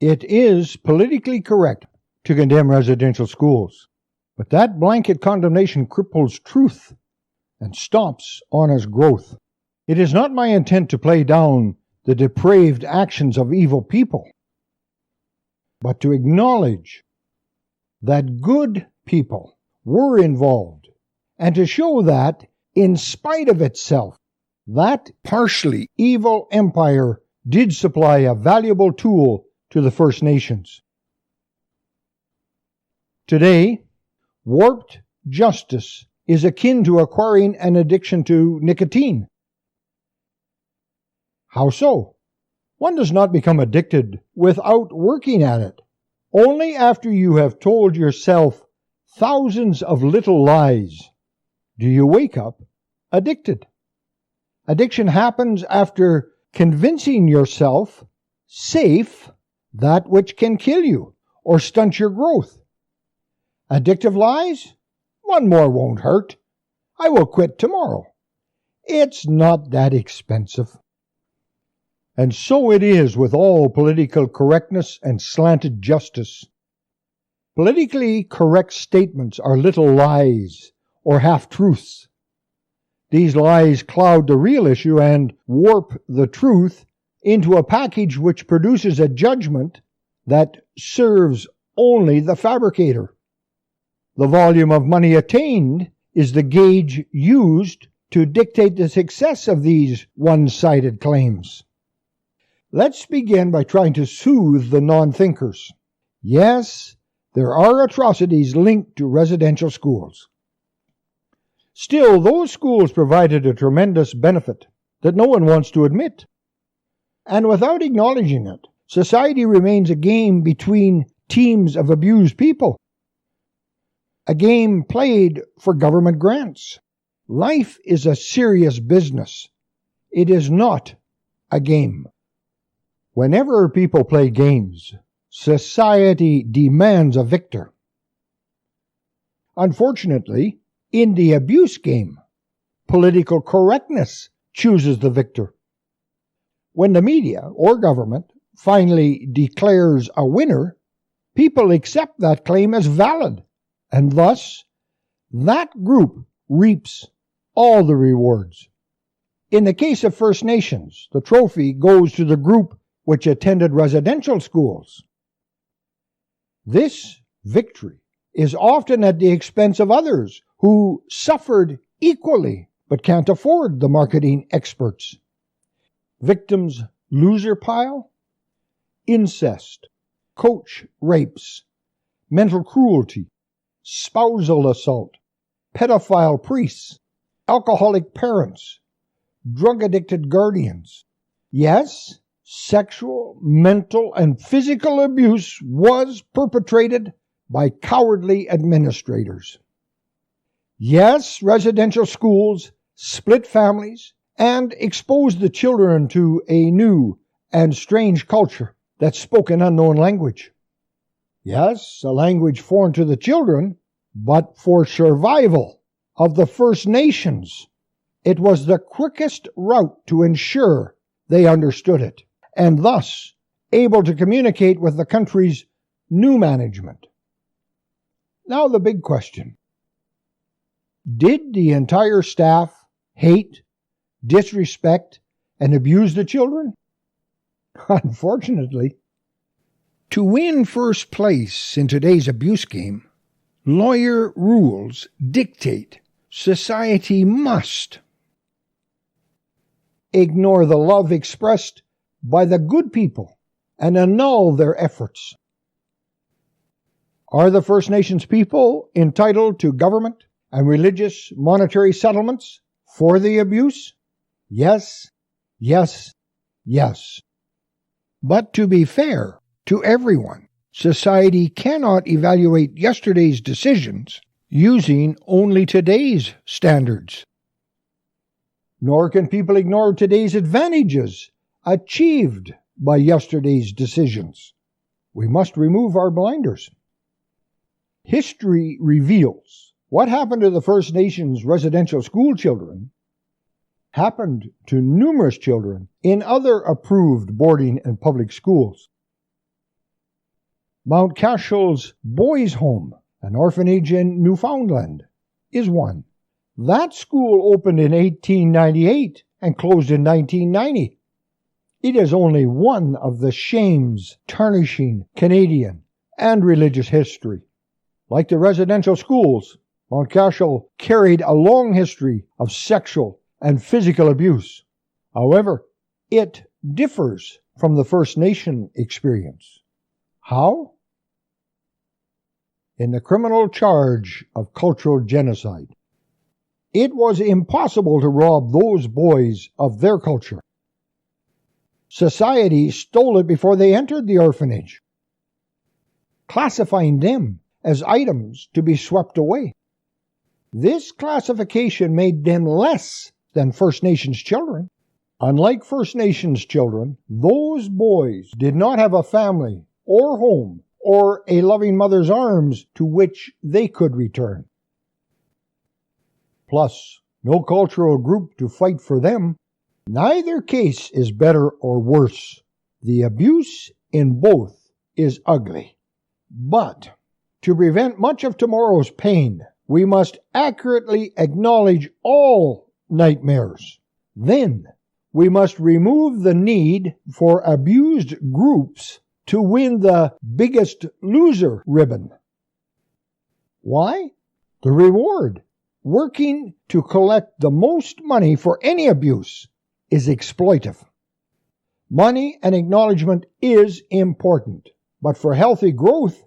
It is politically correct to condemn residential schools, but that blanket condemnation cripples truth and stops honest growth. It is not my intent to play down the depraved actions of evil people, but to acknowledge that good people were involved, and to show that, in spite of itself, that partially evil empire did supply a valuable tool to the First Nations. Today, warped justice is akin to acquiring an addiction to nicotine. How so? One does not become addicted without working at it. Only after you have told yourself thousands of little lies do you wake up addicted. Addiction happens after convincing yourself safe that which can kill you or stunt your growth. Addictive lies? One more won't hurt. I will quit tomorrow. It's not that expensive. And so it is with all political correctness and slanted justice. Politically correct statements are little lies or half-truths. These lies cloud the real issue and warp the truth into a package which produces a judgment that serves only the fabricator. The volume of money attained is the gauge used to dictate the success of these one-sided claims. Let's begin by trying to soothe the non-thinkers. Yes, there are atrocities linked to residential schools. Still, those schools provided a tremendous benefit that no one wants to admit. And without acknowledging it, society remains a game between teams of abused people. A game played for government grants. Life is a serious business. It is not a game. Whenever people play games, society demands a victor. Unfortunately, in the abuse game, political correctness chooses the victor. When the media or government finally declares a winner, people accept that claim as valid, and thus that group reaps all the rewards. In the case of First Nations, the trophy goes to the group which attended residential schools. This victory is often at the expense of others who suffered equally but can't afford the marketing experts. Victims' loser pile? Incest, coach rapes, mental cruelty, spousal assault, pedophile priests, alcoholic parents, drug-addicted guardians. Yes, sexual, mental, and physical abuse was perpetrated by cowardly administrators. Yes, residential schools split families and exposed the children to a new and strange culture that spoke an unknown language. Yes, a language foreign to the children, but for survival of the First Nations, it was the quickest route to ensure they understood it, and thus able to communicate with the country's new management. Now the big question. Did the entire staff hate, disrespect, and abuse the children? Unfortunately. To win first place in today's abuse game, lawyer rules dictate society must ignore the love expressed by the good people and annul their efforts. Are the First Nations people entitled to government and religious monetary settlements for the abuse? Yes, yes, yes. But to be fair to everyone, society cannot evaluate yesterday's decisions using only today's standards. Nor can people ignore today's advantages achieved by yesterday's decisions. We must remove our blinders. History reveals what happened to the First Nations residential school children happened to numerous children in other approved boarding and public schools. Mount Cashel's Boys' Home, an orphanage in Newfoundland, is one. That school opened in 1898 and closed in 1990. It is only one of the shames tarnishing Canadian and religious history. Like the residential schools, Mount Cashel carried a long history of sexual and physical abuse. However, it differs from the First Nation experience. How? In the criminal charge of cultural genocide. It was impossible to rob those boys of their culture. Society stole it before they entered the orphanage, classifying them as items to be swept away. This classification made them less than First Nations children. Unlike First Nations children, those boys did not have a family or home or a loving mother's arms to which they could return. Plus, no cultural group to fight for them. Neither case is better or worse. The abuse in both is ugly. But to prevent much of tomorrow's pain, we must accurately acknowledge all nightmares. Then we must remove the need for abused groups to win the biggest loser ribbon. Why? The reward, working to collect the most money for any abuse, is exploitive. Money and acknowledgement is important, but for healthy growth,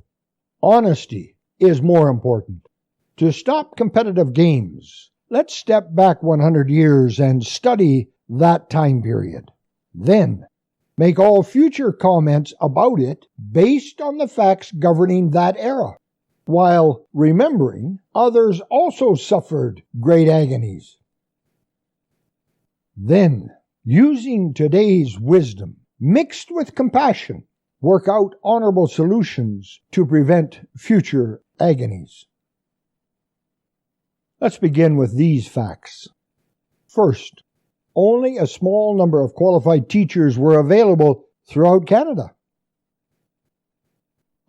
honesty is more important. To stop competitive games, let's step back 100 years and study that time period. Then, make all future comments about it based on the facts governing that era, while remembering others also suffered great agonies. Then, using today's wisdom, mixed with compassion, work out honorable solutions to prevent future agonies. Let's begin with these facts. First, only a small number of qualified teachers were available throughout Canada.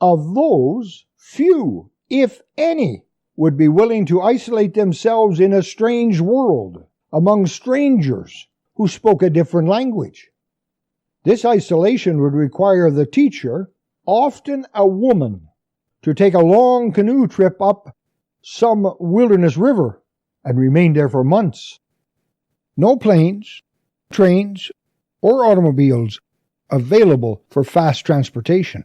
Of those, few, if any, would be willing to isolate themselves in a strange world, among strangers who spoke a different language. This isolation would require the teacher, often a woman, to take a long canoe trip up some wilderness river and remain there for months. No planes, trains, or automobiles available for fast transportation.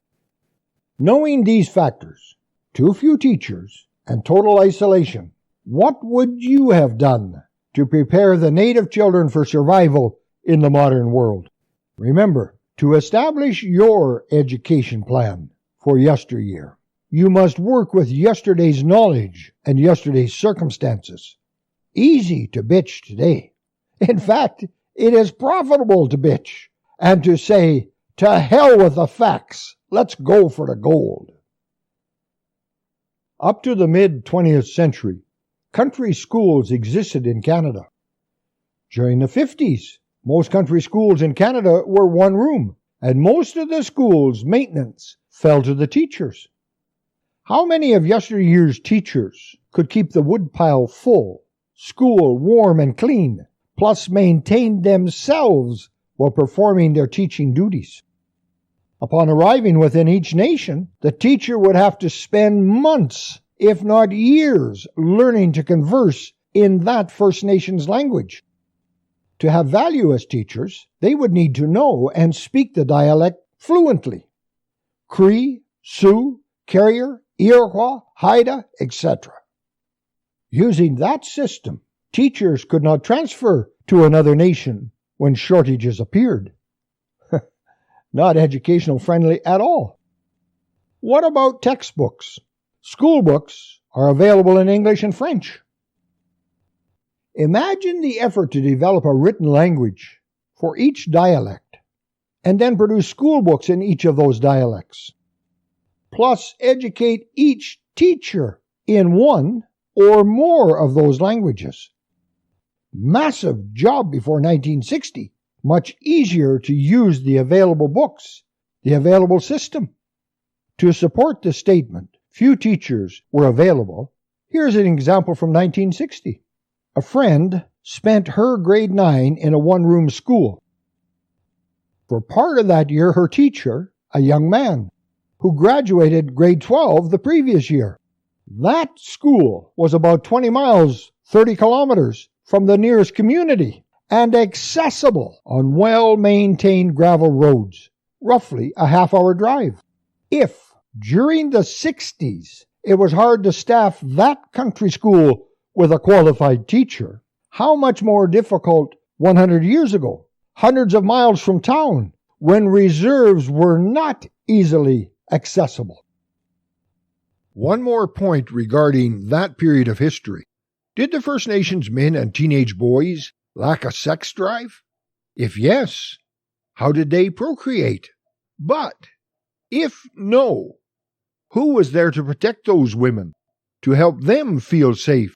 Knowing these factors, too few teachers, and total isolation, what would you have done to prepare the native children for survival in the modern world? Remember, to establish your education plan for yesteryear, you must work with yesterday's knowledge and yesterday's circumstances. Easy to bitch today. In fact, it is profitable to bitch and to say, to hell with the facts, let's go for the gold. Up to the mid-20th century, country schools existed in Canada. During the 50s, most country schools in Canada were one room, and most of the school's maintenance fell to the teachers. How many of yesteryear's teachers could keep the woodpile full, school warm and clean, plus maintain themselves while performing their teaching duties? Upon arriving within each nation, the teacher would have to spend months, if not years, learning to converse in that First Nations language. To have value as teachers, they would need to know and speak the dialect fluently. Cree, Sioux, Carrier, Iroquois, Haida, etc. Using that system, teachers could not transfer to another nation when shortages appeared. Not educational friendly at all. What about textbooks? School books are available in English and French. Imagine the effort to develop a written language for each dialect, and then produce school books in each of those dialects. Plus educate each teacher in one or more of those languages. Massive job before 1960. Much easier to use the available books, the available system. To support the statement, few teachers were available, here's an example from 1960. A friend spent her grade 9 in a one-room school. For part of that year, her teacher, a young man, who graduated grade 12 the previous year. That school was about 20 miles, 30 kilometers from the nearest community and accessible on well-maintained gravel roads, roughly a half-hour drive. If, during the 60s, it was hard to staff that country school with a qualified teacher, how much more difficult 100 years ago, hundreds of miles from town, when reserves were not easily accessible. One more point regarding that period of history. Did the First Nations men and teenage boys lack a sex drive? If yes, how did they procreate? But if no, who was there to protect those women, to help them feel safe?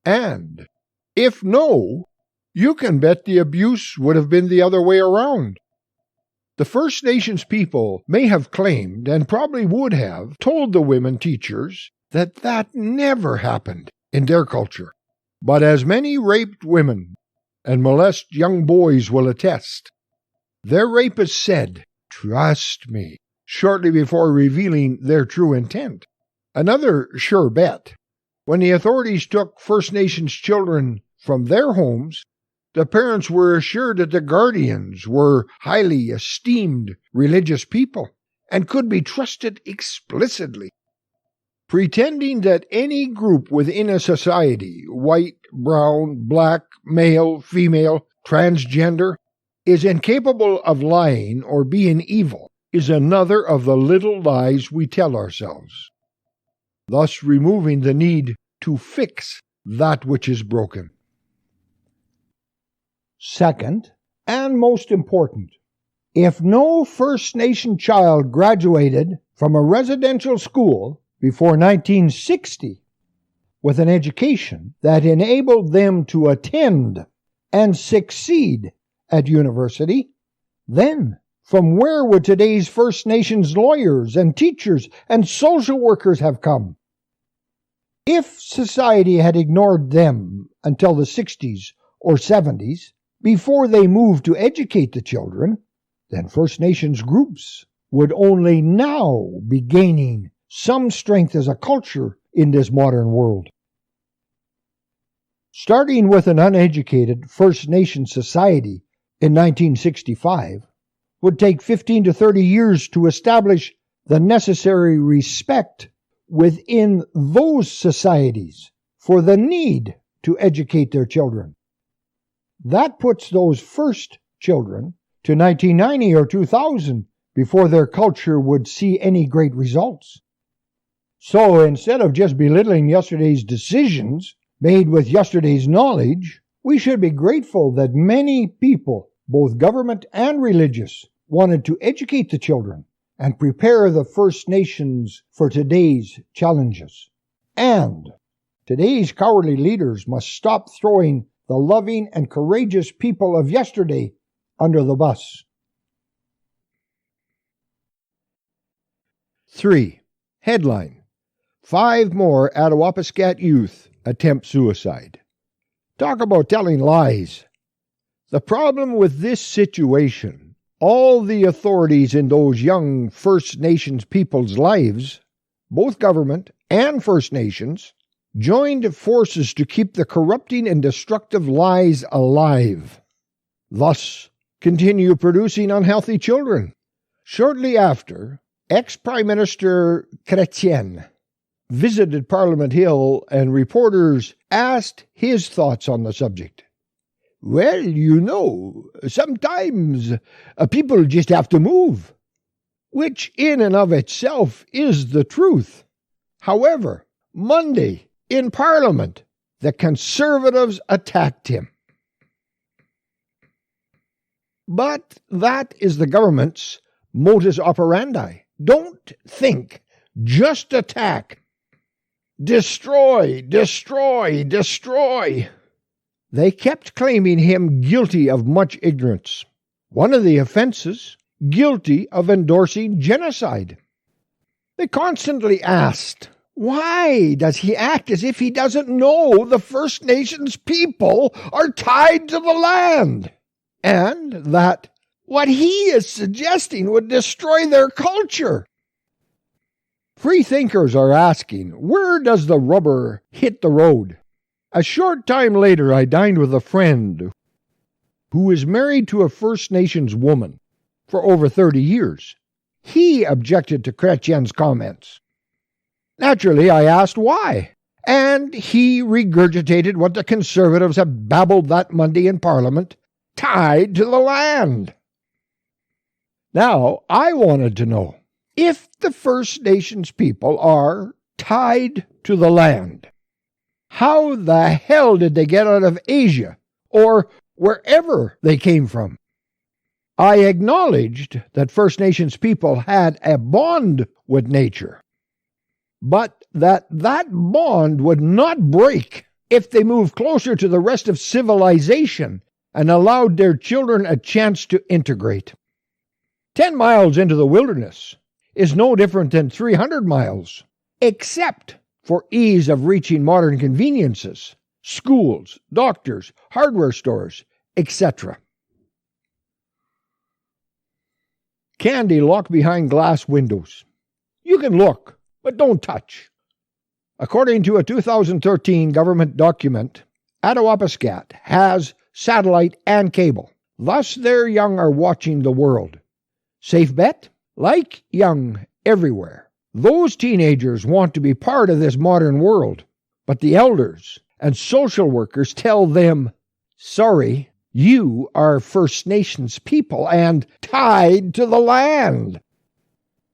And if no, you can bet the abuse would have been the other way around. The First Nations people may have claimed, and probably would have, told the women teachers that that never happened in their culture. But as many raped women and molest young boys will attest, their rapists said, "Trust me," shortly before revealing their true intent. Another sure bet. When the authorities took First Nations children from their homes, the parents were assured that the guardians were highly esteemed religious people and could be trusted explicitly. Pretending that any group within a society, white, brown, black, male, female, transgender, is incapable of lying or being evil is another of the little lies we tell ourselves, thus removing the need to fix that which is broken. Second, and most important, if no First Nation child graduated from a residential school before 1960 with an education that enabled them to attend and succeed at university, then from where would today's First Nations lawyers and teachers and social workers have come? If society had ignored them until the 60s or 70s, before they moved to educate the children, then First Nations groups would only now be gaining some strength as a culture in this modern world. Starting with an uneducated First Nation society in 1965 would take 15 to 30 years to establish the necessary respect within those societies for the need to educate their children. That puts those first children to 1990 or 2000 before their culture would see any great results. So instead of just belittling yesterday's decisions made with yesterday's knowledge, we should be grateful that many people, both government and religious, wanted to educate the children and prepare the First Nations for today's challenges. And today's cowardly leaders must stop throwing the loving and courageous people of yesterday under the bus. 3. Headline: 5 more Attawapiskat youth attempt suicide. Talk about telling lies. The problem with this situation, all the authorities in those young First Nations people's lives, both government and First Nations, joined forces to keep the corrupting and destructive lies alive, thus continue producing unhealthy children. Shortly after, ex-Prime Minister Chrétien visited Parliament Hill and reporters asked his thoughts on the subject. "Well, you know, sometimes people just have to move," which in and of itself is the truth. However, Monday, in Parliament, the Conservatives attacked him. But that is the government's modus operandi. Don't think, just attack. Destroy, destroy, destroy. They kept claiming him guilty of much ignorance. One of the offenses, guilty of endorsing genocide. They constantly asked, why does he act as if he doesn't know the First Nations people are tied to the land? And that what he is suggesting would destroy their culture. Free thinkers are asking, where does the rubber hit the road? A short time later, I dined with a friend who is married to a First Nations woman for over 30 years. He objected to Chrétien's comments. Naturally, I asked why, and he regurgitated what the Conservatives had babbled that Monday in Parliament, tied to the land. Now, I wanted to know, if the First Nations people are tied to the land, how the hell did they get out of Asia, or wherever they came from? I acknowledged that First Nations people had a bond with nature, but that bond would not break if they moved closer to the rest of civilization and allowed their children a chance to integrate. 10 miles into the wilderness is no different than 300 miles, except for ease of reaching modern conveniences, schools, doctors, hardware stores, etc. Candy locked behind glass windows. You can look, but don't touch. According to a 2013 government document, Attawapiskat has satellite and cable. Thus, their young are watching the world. Safe bet? Like young everywhere, those teenagers want to be part of this modern world, but the elders and social workers tell them, sorry, you are First Nations people and tied to the land.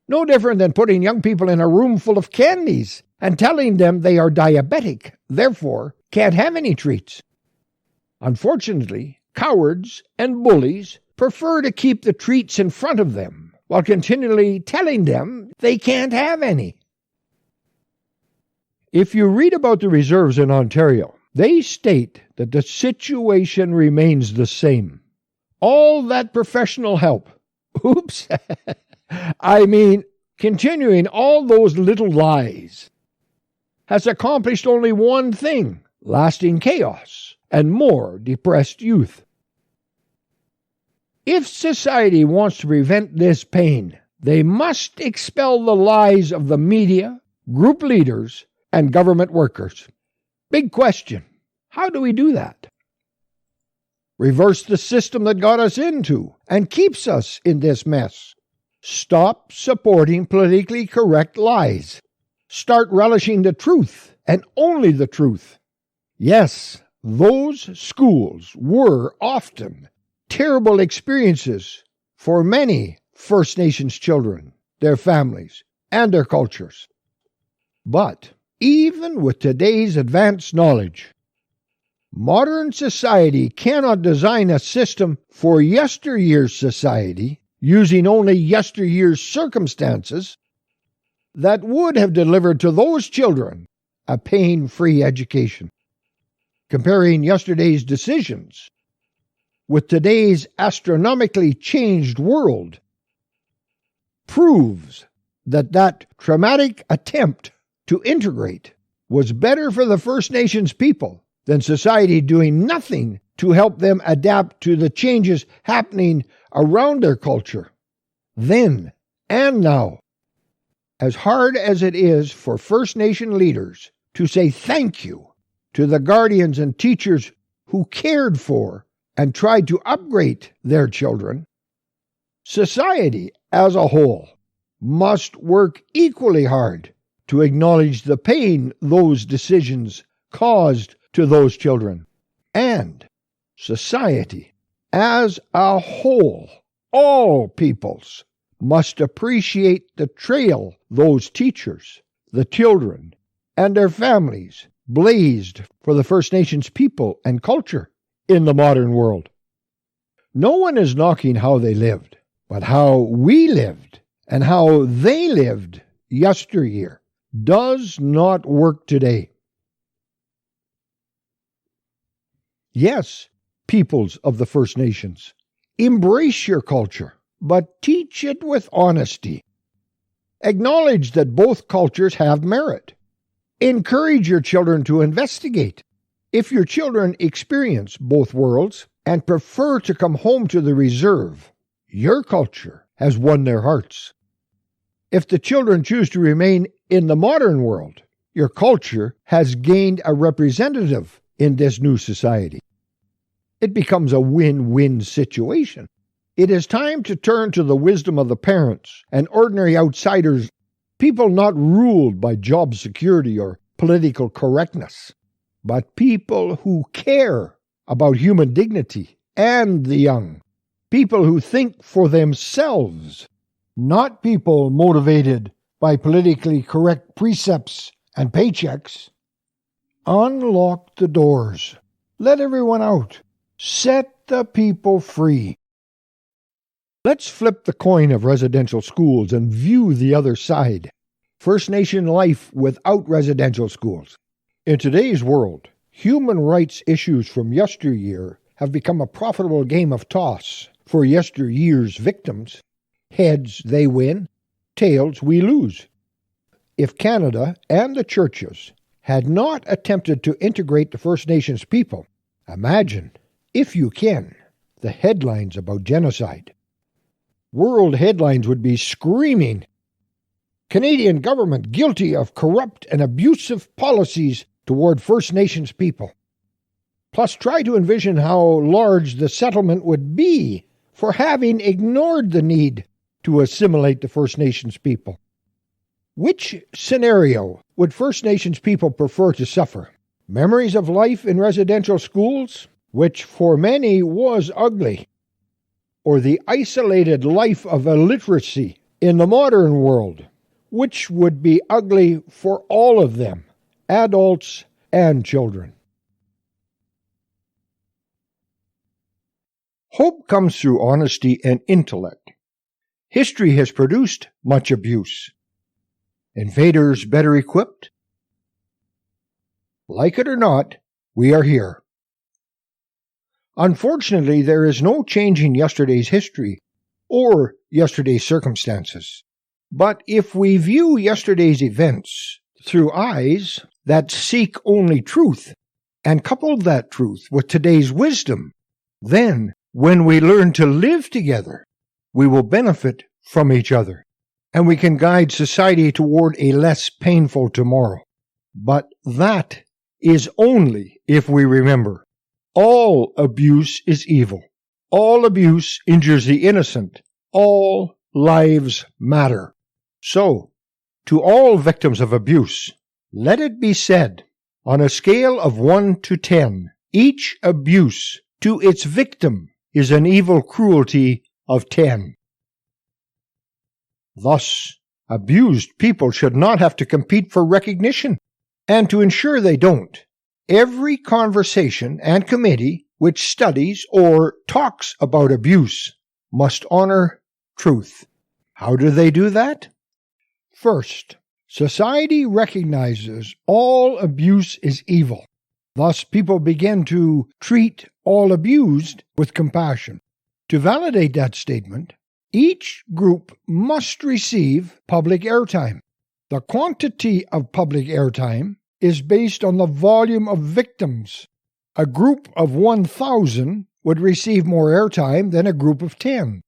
No different than putting young people in a room full of candies and telling them they are diabetic, therefore can't have any treats. Unfortunately, cowards and bullies prefer to keep the treats in front of them while continually telling them they can't have any. If you read about the reserves in Ontario, they state that the situation remains the same. All that professional help, continuing all those little lies, has accomplished only one thing: lasting chaos and more depressed youth. If society wants to prevent this pain, they must expel the lies of the media, group leaders, and government workers. Big question. How do we do that? Reverse the system that got us into and keeps us in this mess. Stop supporting politically correct lies. Start relishing the truth and only the truth. Yes, those schools were often terrible experiences for many First Nations children, their families, and their cultures. But even with today's advanced knowledge, modern society cannot design a system for yesteryear's society using only yesteryear's circumstances that would have delivered to those children a pain-free education. Comparing yesterday's decisions with today's astronomically changed world proves that traumatic attempt to integrate was better for the First Nations people than society doing nothing to help them adapt to the changes happening around their culture, then and now. As hard as it is for First Nation leaders to say thank you to the guardians and teachers who cared for and tried to upgrade their children, society as a whole must work equally hard to acknowledge the pain those decisions caused to those children. And society as a whole, all peoples, must appreciate the trail those teachers, the children, and their families blazed for the First Nations people and culture in the modern world. No one is knocking how they lived, but how we lived and how they lived yesteryear does not work today. Yes, peoples of the First Nations, embrace your culture, but teach it with honesty. Acknowledge that both cultures have merit. Encourage your children to investigate. If your children experience both worlds and prefer to come home to the reserve, your culture has won their hearts. If the children choose to remain in the modern world, your culture has gained a representative in this new society. It becomes a win-win situation. It is time to turn to the wisdom of the parents and ordinary outsiders, people not ruled by job security or political correctness, but people who care about human dignity and the young, people who think for themselves, not people motivated by politically correct precepts and paychecks. Unlock the doors. Let everyone out. Set the people free. Let's flip the coin of residential schools and view the other side. First Nation life without residential schools. In today's world, human rights issues from yesteryear have become a profitable game of toss for yesteryear's victims. Heads, they win. Tails, we lose. If Canada and the churches had not attempted to integrate the First Nations people, imagine, if you can, the headlines about genocide. World headlines would be screaming, Canadian government guilty of corrupt and abusive policies toward First Nations people. Plus, try to envision how large the settlement would be for having ignored the need to assimilate the First Nations people. Which scenario would First Nations people prefer to suffer? Memories of life in residential schools, which for many was ugly, or the isolated life of illiteracy in the modern world, which would be ugly for all of them, adults and children. Hope comes through honesty and intellect. History has produced much abuse. Invaders better equipped? Like it or not, we are here. Unfortunately, there is no changing yesterday's history or yesterday's circumstances. But if we view yesterday's events through eyes that seek only truth and couple that truth with today's wisdom, then when we learn to live together, we will benefit from each other, and we can guide society toward a less painful tomorrow. But that is only if we remember, all abuse is evil. All abuse injures the innocent. All lives matter. So, to all victims of abuse, let it be said, on a scale of 1 to 10, each abuse to its victim is an evil cruelty of 10. Thus, abused people should not have to compete for recognition, and to ensure they don't, every conversation and committee which studies or talks about abuse must honor truth. How do they do that? First, society recognizes all abuse is evil. Thus, people begin to treat all abused with compassion. To validate that statement, each group must receive public airtime. The quantity of public airtime is based on the volume of victims. A group of 1,000 would receive more airtime than a group of 10.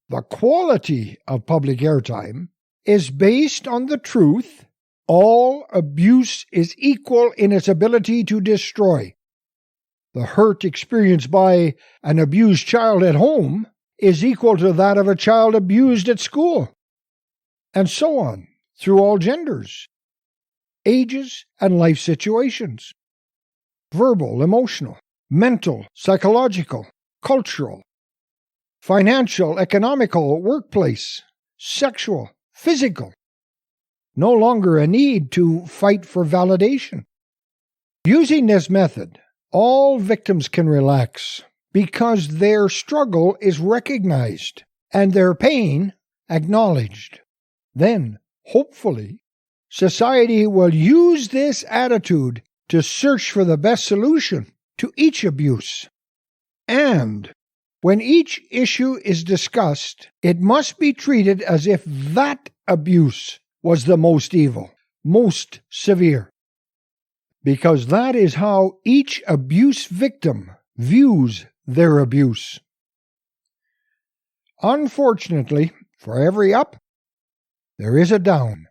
The quality of public airtime is based on the truth all abuse is equal in its ability to destroy. The hurt experienced by an abused child at home is equal to that of a child abused at school, and so on, through all genders, ages, and life situations. Verbal, emotional, mental, psychological, cultural, financial, economical, workplace, sexual, physical. No longer a need to fight for validation. Using this method, all victims can relax because their struggle is recognized and their pain acknowledged. Then, hopefully, society will use this attitude to search for the best solution to each abuse. And when each issue is discussed, it must be treated as if that abuse was the most evil, most severe, because that is how each abuse victim views their abuse. Unfortunately, for every up, there is a down.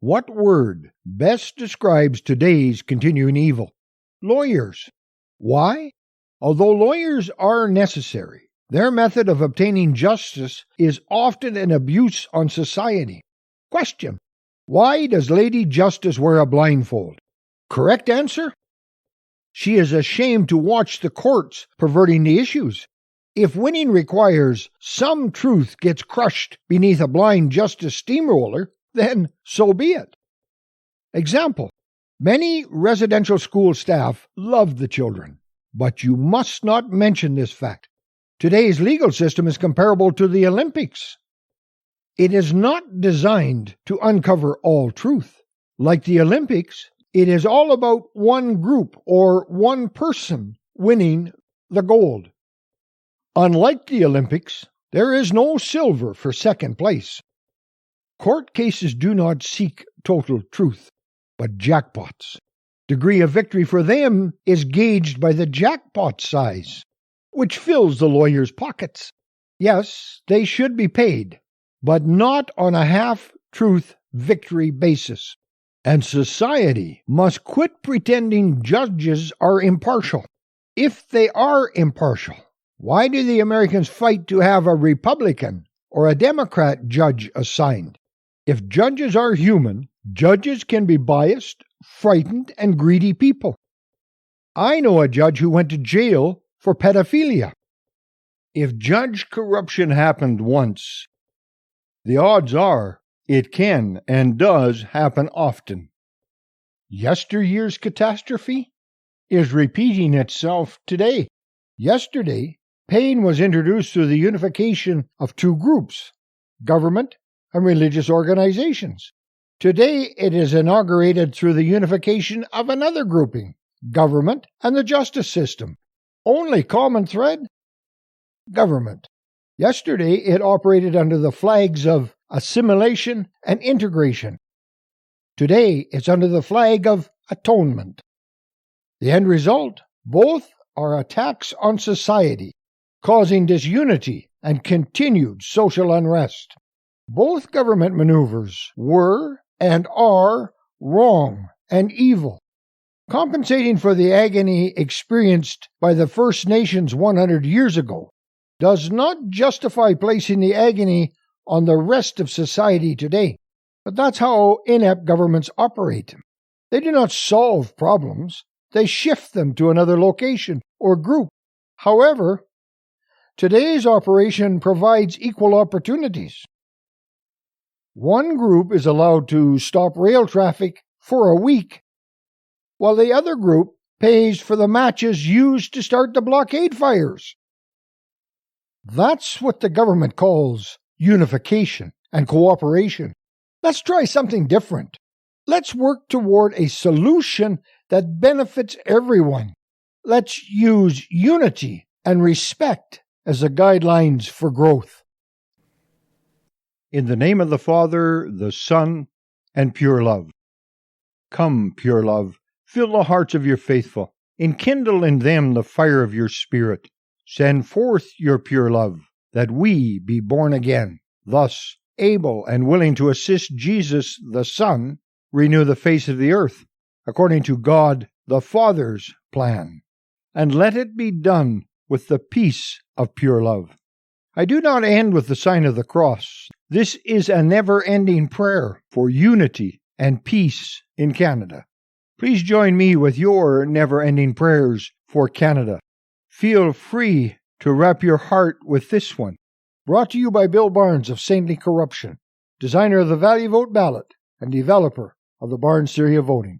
What word best describes today's continuing evil? Lawyers. Why? Although lawyers are necessary, their method of obtaining justice is often an abuse on society. Question: why does Lady Justice wear a blindfold? Correct answer: she is ashamed to watch the courts perverting the issues. If winning requires some truth gets crushed beneath a blind justice steamroller, then so be it. Example: many residential school staff love the children, but you must not mention this fact. Today's legal system is comparable to the Olympics. It is not designed to uncover all truth. Like the Olympics, it is all about one group or one person winning the gold. Unlike the Olympics, there is no silver for second place. Court cases do not seek total truth, but jackpots. Degree of victory for them is gauged by the jackpot size, which fills the lawyer's pockets. Yes, they should be paid, but not on a half-truth victory basis. And society must quit pretending judges are impartial. If they are impartial, why do the Americans fight to have a Republican or a Democrat judge assigned? If judges are human, judges can be biased, frightened, and greedy people. I know a judge who went to jail for pedophilia. If judge corruption happened once, the odds are it can and does happen often. Yesteryear's catastrophe is repeating itself today. Yesterday, pain was introduced through the unification of two groups, government and religious organizations. Today, it is inaugurated through the unification of another grouping, government and the justice system. Only common thread? Government. Yesterday, it operated under the flags of assimilation and integration. Today, it's under the flag of atonement. The end result? Both are attacks on society, causing disunity and continued social unrest. Both government maneuvers were and are wrong and evil. Compensating for the agony experienced by the First Nations 100 years ago does not justify placing the agony on the rest of society today. But that's how inept governments operate. They do not solve problems, they shift them to another location or group. However, today's operation provides equal opportunities. One group is allowed to stop rail traffic for a week, while the other group pays for the matches used to start the blockade fires. That's what the government calls unification and cooperation. Let's try something different. Let's work toward a solution that benefits everyone. Let's use unity and respect as the guidelines for growth. In the name of the Father, the Son, and pure love. Come, pure love, fill the hearts of your faithful. Enkindle in them the fire of your Spirit. Send forth your pure love, that we be born again. Thus, able and willing to assist Jesus, the Son, renew the face of the earth, according to God the Father's plan. And let it be done with the peace of pure love. I do not end with the sign of the cross. This is a never-ending prayer for unity and peace in Canada. Please join me with your never-ending prayers for Canada. Feel free to wrap your heart with this one. Brought to you by Bill Barnes of Saintly Corruption, designer of the Value Vote ballot and developer of the Barnes theory of voting.